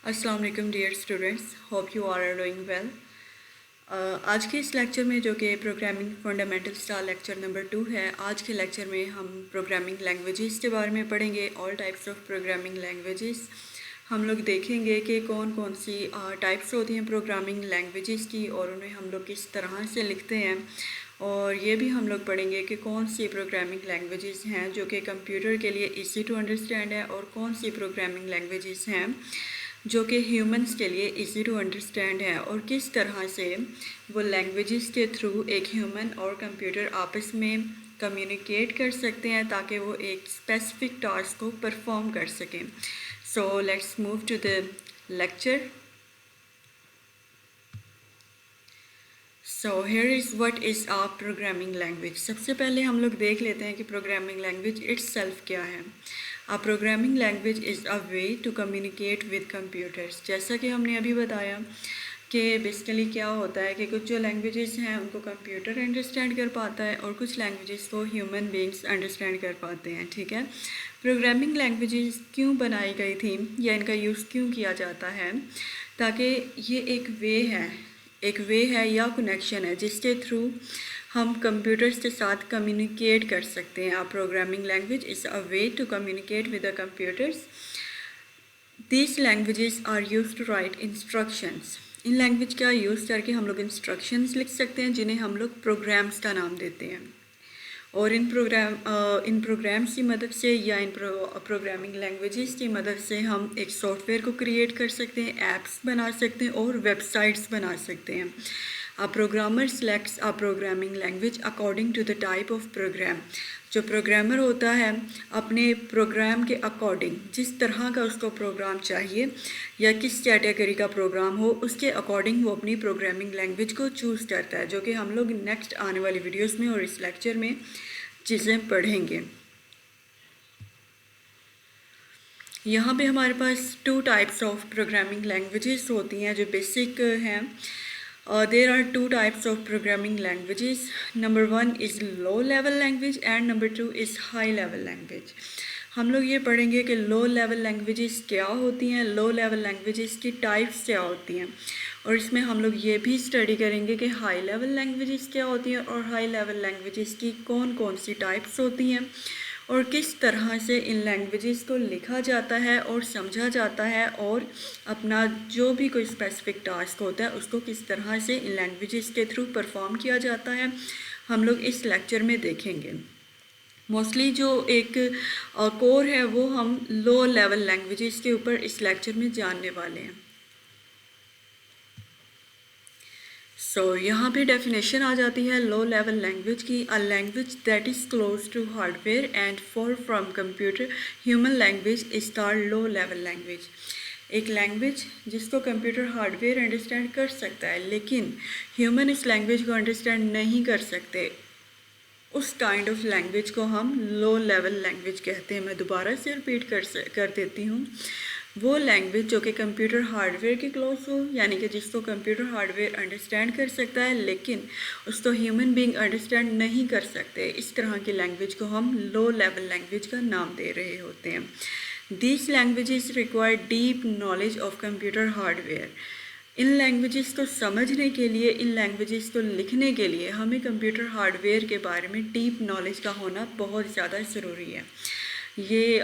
अस्सलाम वालेकुम dear students, hope you are doing well. आज के इस लेक्चर में जो कि प्रोग्रामिंग फंडामेंटल्स का लेक्चर नंबर 2 है, आज के लेक्चर में हम प्रोग्रामिंग लैंग्वेजेस के बारे में पढ़ेंगे। All types of programming languages हम लोग देखेंगे कि कौन कौन सी टाइप्स होती हैं प्रोग्रामिंग लैंग्वेजेस की और उन्हें हम लोग किस तरह से लिखते हैं। और ये भी हम लोग पढ़ेंगे कि कौन सी प्रोग्रामिंग लैंग्वेजेस हैं जो कि कंप्यूटर के लिए ईजी टू अंडरस्टैंड है और कौन सी प्रोग्रामिंग लैंग्वेजेस हैं जो कि ह्यूमंस के लिए इजी टू अंडरस्टैंड है और किस तरह से वो लैंग्वेजेस के थ्रू एक ह्यूमन और कंप्यूटर आपस में कम्युनिकेट कर सकते हैं ताकि वो एक स्पेसिफिक टास्क को परफॉर्म कर सकें। So let's move to the lecture. So here is what is a programming language. सबसे पहले हम लोग देख लेते हैं कि प्रोग्रामिंग लैंग्वेज इट्सेल्फ क्या है। A programming language is a way to communicate with computers. जैसा कि हमने अभी बताया कि बेसिकली क्या होता है कि कुछ जो लैंग्वेजेस हैं उनको कंप्यूटर अंडरस्टैंड कर पाता है और कुछ लैंग्वेजेस को ह्यूमन बीइंग्स अंडरस्टैंड कर पाते हैं। ठीक है, प्रोग्रामिंग लैंग्वेजेस क्यों बनाई गई थी या इनका यूज़ क्यों किया जाता है, ताकि ये एक वे है या कनेक्शन है जिसके थ्रू हम कंप्यूटर्स के साथ कम्युनिकेट कर सकते हैं। A programming language is a way to communicate with the computers. These languages are use to write instructions. इन लैंग्वेज का यूज़ करके हम लोग इंस्ट्रक्शंस लिख सकते हैं जिन्हें हम लोग प्रोग्राम्स का नाम देते हैं। और इन प्रोग्राम्स की मदद से या इन प्रोग्रामिंग लैंग्वेजेस की मदद से हम एक सॉफ्टवेयर को क्रिएट कर सकते हैं, ऐप्स बना सकते हैं और वेबसाइट्स बना सकते हैं। A programmer selects a programming language according to the type of program। जो प्रोग्रामर होता है अपने प्रोग्राम के अकॉर्डिंग, जिस तरह का उसको प्रोग्राम चाहिए या किस कैटेगरी का प्रोग्राम हो उसके अकॉर्डिंग वो अपनी प्रोग्रामिंग लैंग्वेज को चूज़ करता है, जो कि हम लोग नेक्स्ट आने वाली वीडियोस में और इस लेक्चर में चीज़ें पढ़ेंगे। यहाँ पे हमारे पास 2 टाइप्स ऑफ प्रोग्रामिंग लैंग्वेजेस होती हैं जो बेसिक हैं। There are 2 types of programming languages. Number 1 is low level language and number 2 is high level language। हम लोग ये पढ़ेंगे कि लो लेवल लैंग्वेजेस क्या होती हैं, लो लेवल लैंग्वेजेस की टाइप्स क्या होती हैं, और इसमें हम लोग ये भी स्टडी करेंगे कि हाई लेवल लैंग्वेजेस क्या होती हैं और हाई लेवल लैंग्वेजेस की कौन कौन सी टाइप्स होती हैं और किस तरह से इन लैंग्वेजेस को लिखा जाता है और समझा जाता है और अपना जो भी कोई स्पेसिफिक टास्क होता है उसको किस तरह से इन लैंग्वेजेस के थ्रू परफॉर्म किया जाता है, हम लोग इस लेक्चर में देखेंगे। मोस्टली जो एक कोर है वो हम लो लेवल लैंग्वेजेस के ऊपर इस लेक्चर में जानने वाले हैं। यहाँ पे डेफिनेशन आ जाती है लो लेवल लैंग्वेज की। A language that is close to hardware and far from computer human language is called low level language. एक लैंग्वेज जिसको कंप्यूटर हार्डवेयर अंडरस्टैंड कर सकता है लेकिन ह्यूमन इस लैंग्वेज को अंडरस्टैंड नहीं कर सकते, उस काइंड ऑफ लैंग्वेज को हम लो लेवल लैंग्वेज कहते हैं। मैं दोबारा से रिपीट कर देती हूँ, वो लैंग्वेज जो कि कंप्यूटर हार्डवेयर के क्लोज हो, यानी कि जिसको कंप्यूटर हार्डवेयर अंडरस्टैंड कर सकता है लेकिन उसको ह्यूमन बीइंग अंडरस्टैंड नहीं कर सकते, इस तरह की लैंग्वेज को हम लो लेवल लैंग्वेज का नाम दे रहे होते हैं। These languages require deep knowledge of computer hardware. In languages को समझने के लिए, इन लैंग्वेजेस को लिखने के लिए हमें कंप्यूटर हार्डवेयर के बारे में डीप नॉलेज का होना बहुत ज़्यादा ज़रूरी है। ये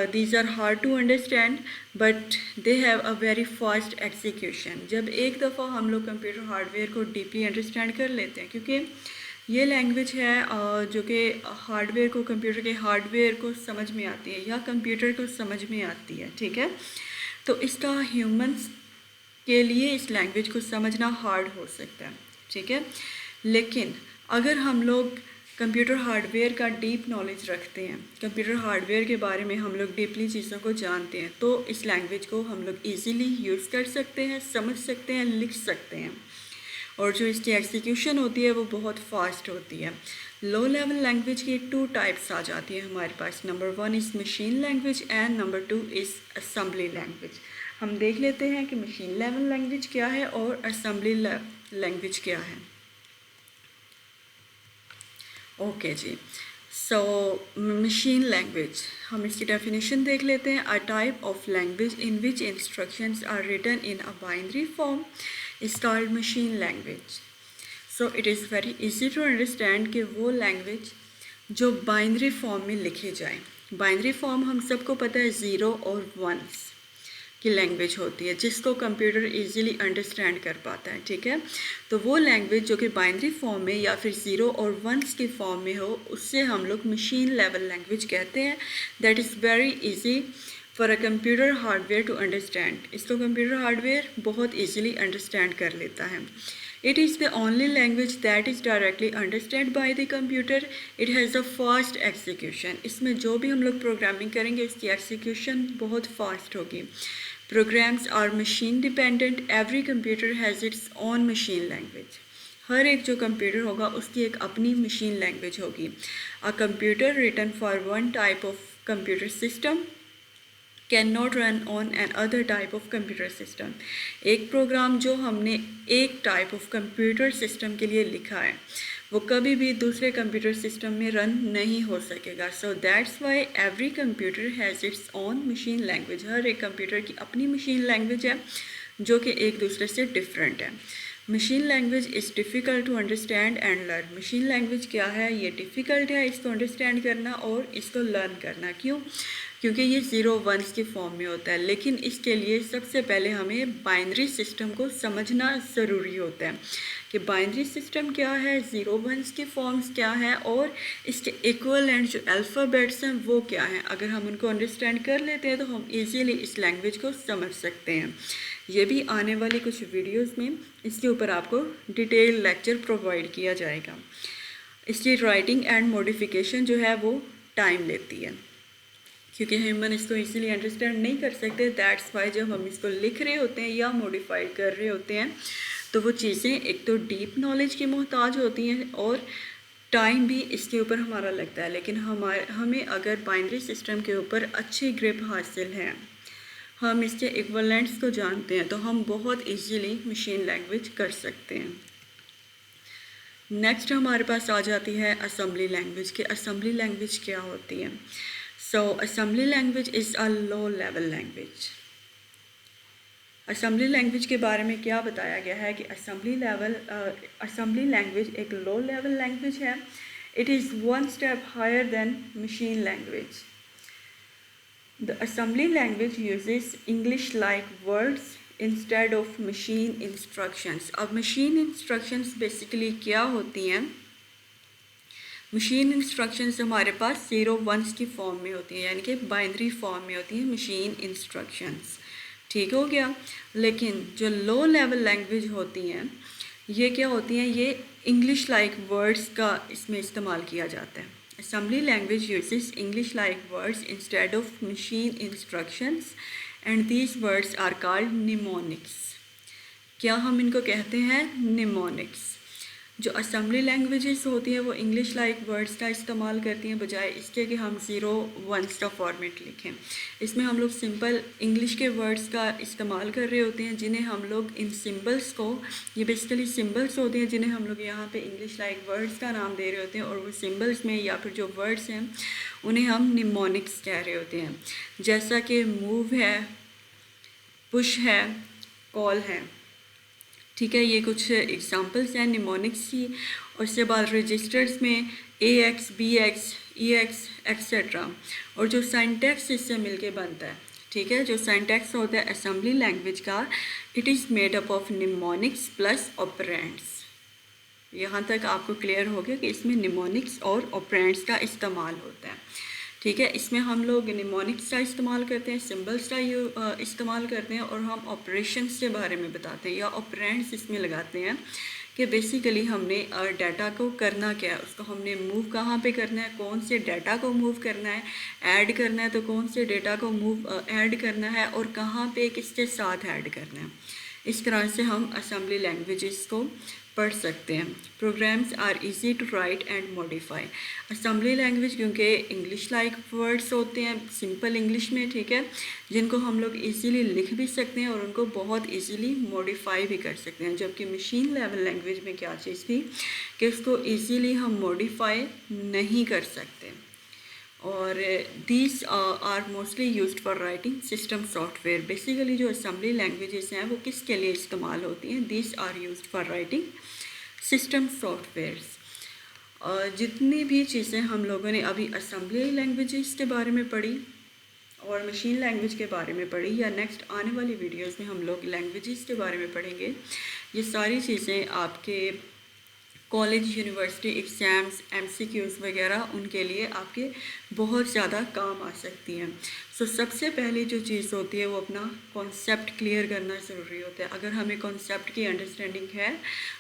these are hard to understand but they have a very fast execution. जब एक दफ़ा हम लोग कंप्यूटर हार्डवेयर को डीपली अंडरस्टैंड कर लेते हैं, क्योंकि ये लैंग्वेज है जो कि हार्डवेयर को, कंप्यूटर के हार्डवेयर को समझ में आती है या कंप्यूटर को समझ में आती है। ठीक है, तो इसका ह्यूमंस के लिए इस लैंग्वेज को समझना हार्ड हो सकता है। ठीक है, लेकिन अगर हम लोग कंप्यूटर हार्डवेयर का डीप नॉलेज रखते हैं, कंप्यूटर हार्डवेयर के बारे में हम लोग डीपली चीज़ों को जानते हैं, तो इस लैंग्वेज को हम लोग ईज़िली यूज़ कर सकते हैं, समझ सकते हैं, लिख सकते हैं, और जो इसकी एग्जीक्यूशन होती है वो बहुत फास्ट होती है। लो लेवल लैंग्वेज की 2 टाइप्स आ जाती है हमारे पास। Number 1 is machine language and number 2 is assembly language. हम देख लेते हैं कि मशीन लेवल लैंग्वेज क्या है और असेंबली लैंग्वेज क्या है। ओके जी, सो मशीन लैंग्वेज, हम इसकी डेफिनेशन देख लेते हैं। A type of language in which instructions are written in a binary form is called machine language. So it is very easy to understand कि वो लैंग्वेज जो बाइनरी फॉर्म में लिखे जाए। बाइनरी फॉर्म हम सबको पता है 0 और 1s की लैंग्वेज होती है, जिसको कंप्यूटर इजीली अंडरस्टैंड कर पाता है, ठीक है। तो वो लैंग्वेज जो कि बाइनरी फॉर्म में या फिर 0 और 1s की फॉर्म में हो, उससे हम लोग मशीन लेवल लैंग्वेज कहते हैं। That is very easy for a computer hardware to understand. इसको कंप्यूटर हार्डवेयर बहुत ईजिली अंडरस्टैंड कर लेता है। It is the only language that is directly understood by the computer. It has a fast execution. इसमें जो भी हम लोग प्रोग्रामिंग करेंगे उसकी एक्सिक्यूशन बहुत फास्ट होगी। Programs are machine dependent. Every computer has its own machine language. हर एक जो कंप्यूटर होगा उसकी एक अपनी मशीन लैंग्वेज होगी। A computer written for one type of computer system can not run on an other type of computer system. एक programme जो हमने एक टाइप ऑफ कंप्यूटर सिस्टम के लिए लिखा है वो कभी भी दूसरे कंप्यूटर सिस्टम में रन नहीं हो सकेगा। So that's why every computer has its own machine language. हर एक कंप्यूटर की अपनी मशीन लैंग्वेज है जो कि एक दूसरे से डिफरेंट है। Machine language is difficult to understand and learn. Machine language क्या है? ये डिफ़िकल्ट है इसको अंडरस्टैंड करना और इसको लर्न करना। क्यों? क्योंकि ये 0 1s की फॉर्म में होता है। लेकिन इसके लिए सबसे पहले हमें बाइनरी सिस्टम को समझना ज़रूरी होता है कि बाइनरी सिस्टम क्या है, 0 1s की फॉर्म्स क्या हैं और इसके इक्विवेलेंट जो अल्फ़ाबेट्स हैं वो क्या हैं। अगर हम उनको अंडरस्टैंड कर लेते हैं तो हम इजीली इस लैंग्वेज को समझ सकते हैं। ये भी आने वाली कुछ वीडियोस में इसके ऊपर आपको डिटेल लेक्चर प्रोवाइड किया जाएगा। इसकी राइटिंग एंड मॉडिफिकेशन जो है वो टाइम लेती है क्योंकि ह्यूमन इसको इजीली अंडरस्टैंड नहीं कर सकते। दैट्स वाई जब हम इसको लिख रहे होते हैं या मॉडिफाइड कर रहे होते हैं तो वो चीज़ें एक तो डीप नॉलेज की मोहताज होती हैं और टाइम भी इसके ऊपर हमारा लगता है। लेकिन हमें अगर बाइनरी सिस्टम के ऊपर अच्छी ग्रिप हासिल है, हम इसके इक्विवेलेंट्स को जानते हैं, तो हम बहुत इजीली मशीन लैंग्वेज कर सकते हैं। नेक्स्ट हमारे पास आ जाती है असेंबली लैंग्वेज कि असेंबली लैंग्वेज क्या होती है। So assembly language is a low level language. Assembly language के बारे में क्या बताया गया है कि असेंबली लैंग्वेज एक लो लेवल लैंग्वेज है। It is one step higher than machine language. The assembly language uses English-like words instead of machine instructions. अब machine instructions basically क्या होती हैं? मशीन इंस्ट्रक्शंस हमारे पास 0 1s की फॉर्म में होती हैं, यानी कि बाइनरी फॉर्म में होती हैं मशीन इंस्ट्रक्शंस। ठीक हो गया। लेकिन जो लो लेवल लैंग्वेज होती हैं ये क्या होती हैं? ये इंग्लिश लाइक वर्ड्स का इसमें इस्तेमाल किया जाता है। Assembly language uses English-like words instead of machine instructions and these words are called mnemonics. क्या हम इनको कहते हैं? mnemonics. जो असेंबली लैंग्वेजेस होती हैं वो इंग्लिश लाइक वर्ड्स का इस्तेमाल करती हैं बजाय इसके कि हम 0 1s का फॉर्मेट लिखें। इसमें हम लोग सिंपल इंग्लिश के वर्ड्स का इस्तेमाल कर रहे होते हैं जिन्हें हम लोग इन सिंबल्स को, ये बेसिकली सिंबल्स होते हैं जिन्हें हम लोग यहाँ पे इंग्लिश लाइक वर्ड्स का नाम दे रहे होते हैं और वो सिंबल्स में या फिर जो वर्ड्स हैं उन्हें हम निमोनिक्स कह रहे होते हैं। जैसा कि मूव है, पुश है, कॉल है, ठीक है। ये कुछ एग्जांपल्स हैं निमोनिक्स की। और उसके बाद रजिस्टर्स में AX, BX, EX एक्सेट्रा। और जो सिंटैक्स इससे मिलके बनता है, ठीक है, जो सिंटैक्स होता है असेंबली लैंग्वेज का, it is made up of mnemonics plus operands. यहाँ तक आपको क्लियर हो गया कि इसमें निमोनिक्स और ऑपरेंड्स का इस्तेमाल होता है, ठीक है। इसमें हम लोग निमोनिक्स का इस्तेमाल करते हैं, सिंबल्स का इस्तेमाल करते हैं और हम ऑपरेशंस के बारे में बताते हैं या ऑपरेंड्स इसमें लगाते हैं कि बेसिकली हमने डाटा को करना क्या है, उसको हमने मूव कहाँ पे करना है, कौन से डाटा को मूव करना है, ऐड करना है तो कौन से डाटा को मूव ऐड करना है और कहाँ पे किसके साथ ऐड करना है। इस तरह से हम असेंबली लैंग्वेजेस को पढ़ सकते हैं। Programs are easy to write and modify. Assembly language क्योंकि इंग्लिश लाइक वर्ड्स होते हैं सिंपल इंग्लिश में, ठीक है, जिनको हम लोग इजीली लिख भी सकते हैं और उनको बहुत इजीली मॉडिफाई भी कर सकते हैं। जबकि मशीन लेवल लैंग्वेज में क्या चीज़ थी कि उसको इजीली हम मॉडिफाई नहीं कर सकते। और these are mostly used for writing system software. Basically जो असेंबली लैंग्वेजेस हैं वो किसके लिए इस्तेमाल होती हैं? These are used for writing system softwares. जितनी भी चीज़ें हम लोगों ने अभी असेंबली लैंग्वेजेस के बारे में पढ़ी और मशीन लैंग्वेज के बारे में पढ़ी, या नेक्स्ट आने वाली वीडियोस में हम लोग लैंग्वेजेस के बारे में पढ़ेंगे, ये सारी चीज़ें आपके कॉलेज यूनिवर्सिटी एग्ज़ाम्स MCQs वगैरह उनके लिए आपके बहुत ज़्यादा काम आ सकती हैं। सो सबसे पहले जो चीज़ होती है वो अपना कॉन्सेप्ट क्लियर करना ज़रूरी होता है। अगर हमें कॉन्सेप्ट की अंडरस्टैंडिंग है,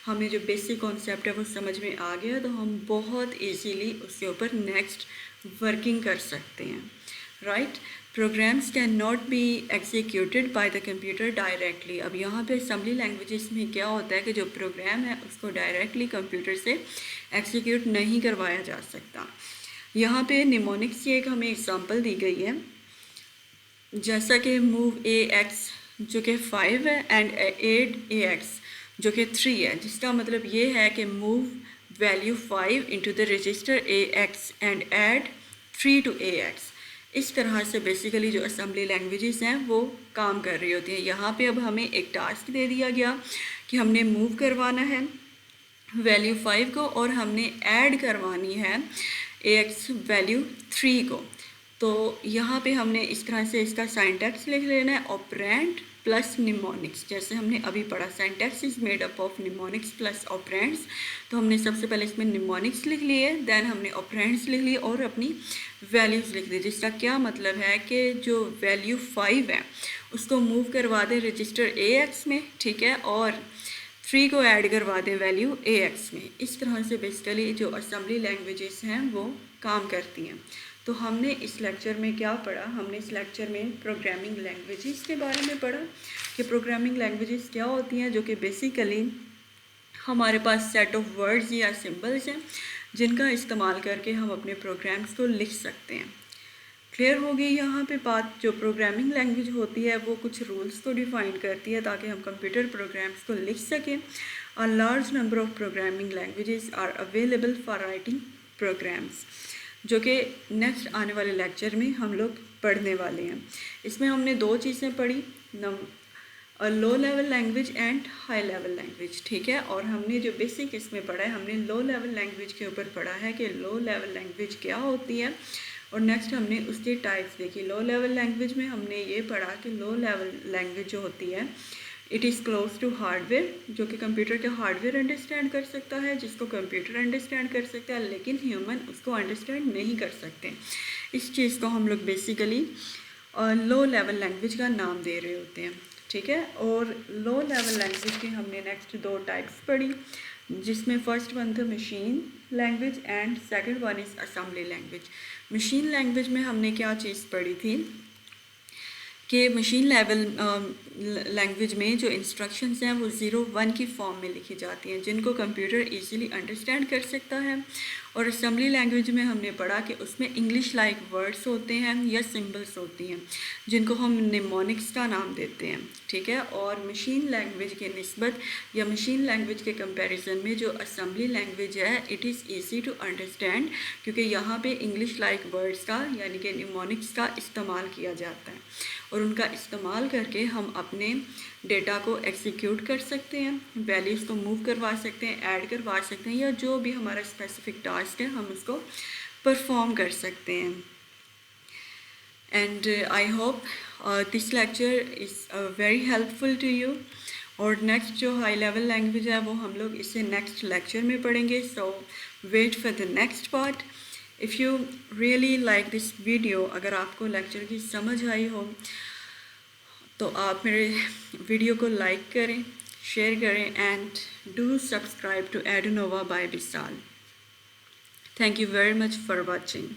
हमें जो बेसिक कॉन्सेप्ट है वो समझ में आ गया, तो हम बहुत ईजीली उसके ऊपर नेक्स्ट वर्किंग कर सकते हैं, right. Programs can not be executed by the computer directly. अब यहाँ पे असेंबली लैंग्वेजेस में क्या होता है कि जो प्रोग्राम है उसको डायरेक्टली कंप्यूटर से एग्जीक्यूट नहीं करवाया जा सकता। यहाँ पे निमोनिक्स की एक हमें एग्जांपल दी गई है, जैसा कि मूव AX जो कि 5 है एंड ऐड AX जो कि 3 है, जिसका मतलब ये है कि move value 5 into the register AX and add 3 to AX। इस तरह से बेसिकली जो असेंबली लैंग्वेजेस हैं वो काम कर रही होती हैं। यहाँ पे अब हमें एक टास्क दे दिया गया कि हमने मूव करवाना है वैल्यू 5 को और हमने ऐड करवानी है AX वैल्यू 3 को। तो यहाँ पे हमने इस तरह से इसका सिंटैक्स लिख लेना है, ऑपरेंड प्लस निमोनिक्स। जैसे हमने अभी पढ़ा syntax is made up of mnemonics plus operands, तो हमने सबसे पहले इसमें निमोनिक्स लिख लिए, देन हमने ऑपरेंड्स लिख लिए और अपनी वैल्यूज़ लिख दी, जिसका क्या मतलब है कि जो वैल्यू 5 है उसको मूव करवा दें रजिस्टर AX में, ठीक है, और 3 को ऐड करवा दें वैल्यू AX में। इस तरह से बेसिकली जो असेंबली लैंग्वेजेस हैं वो काम करती हैं। तो हमने इस लेक्चर में क्या पढ़ा? हमने इस लेक्चर में प्रोग्रामिंग लैंग्वेजेस के बारे में पढ़ा कि प्रोग्रामिंग लैंग्वेजेस क्या होती हैं, जो कि बेसिकली हमारे पास सेट ऑफ वर्ड्स या सिंबल्स हैं जिनका इस्तेमाल करके हम अपने प्रोग्राम्स को लिख सकते हैं। क्लियर हो गई यहाँ पे बात। जो प्रोग्रामिंग लैंग्वेज होती है वो कुछ रूल्स को डिफाइन करती है ताकि हम कंप्यूटर प्रोग्राम्स को लिख सकें। A large number of programming languages are available for writing programs, जो कि नेक्स्ट आने वाले लेक्चर में हम लोग पढ़ने वाले हैं। इसमें हमने दो चीज़ें पढ़ी, लो level language and high level language, ठीक है। और हमने जो बेसिक इसमें पढ़ा है, हमने लो लेवल लैंग्वेज के ऊपर पढ़ा है कि लो लेवल लैंग्वेज क्या होती है, और नेक्स्ट हमने उसकी टाइप्स देखी। लो लेवल लैंग्वेज में हमने ये पढ़ा कि लो लेवल लैंग्वेज जो होती है it is close to hardware, जो कि कंप्यूटर का हार्डवेयर अंडरस्टैंड कर सकता है, जिसको कंप्यूटर अंडरस्टैंड कर सकता है, लेकिन ह्यूमन उसको अंडरस्टैंड नहीं कर सकते। इस चीज़ को हम लोग बेसिकली लो लेवल लैंग्वेज का नाम दे रहे होते हैं, ठीक है। और लो लेवल लैंग्वेज की हमने नेक्स्ट दो टाइप्स पढ़ी, जिसमें फर्स्ट वन था machine language and second one is assembly language. Machine language में हमने क्या चीज़ पढ़ी थी कि मशीन लेवल लैंग्वेज में जो इंस्ट्रक्शंस हैं वो 0-1 की फॉर्म में लिखी जाती हैं, जिनको कंप्यूटर इजीली अंडरस्टैंड कर सकता है। और असेंबली लैंग्वेज में हमने पढ़ा कि उसमें इंग्लिश लाइक वर्ड्स होते हैं या सिंबल्स होती हैं, जिनको हम निमोनिक्स का नाम देते हैं, ठीक है। और मशीन लैंग्वेज के निस्बत या मशीन लैंग्वेज के कंपैरिजन में जो असेंबली लैंग्वेज है it is easy to understand, क्योंकि यहाँ पे इंग्लिश लाइक वर्ड्स का यानी कि निमोनिक्स का इस्तेमाल किया जाता है, और उनका इस्तेमाल करके हम अपने डेटा को एग्जीक्यूट कर सकते हैं, वैल्यूज़ को मूव करवा सकते हैं, ऐड करवा सकते हैं, या जो भी हमारा स्पेसिफिक टास्क है हम उसको परफॉर्म कर सकते हैं। And I hope this lecture is very helpful to you. और नेक्स्ट जो हाई लेवल लैंग्वेज है वो हम लोग इसे नेक्स्ट लेक्चर में पढ़ेंगे। So wait for the next part. If you really like this video, अगर आपको लेक्चर की समझ आई हो तो आप मेरे वीडियो को लाइक करें, शेयर करें, and do subscribe to Edunova by Vishal. Thank you very much for watching.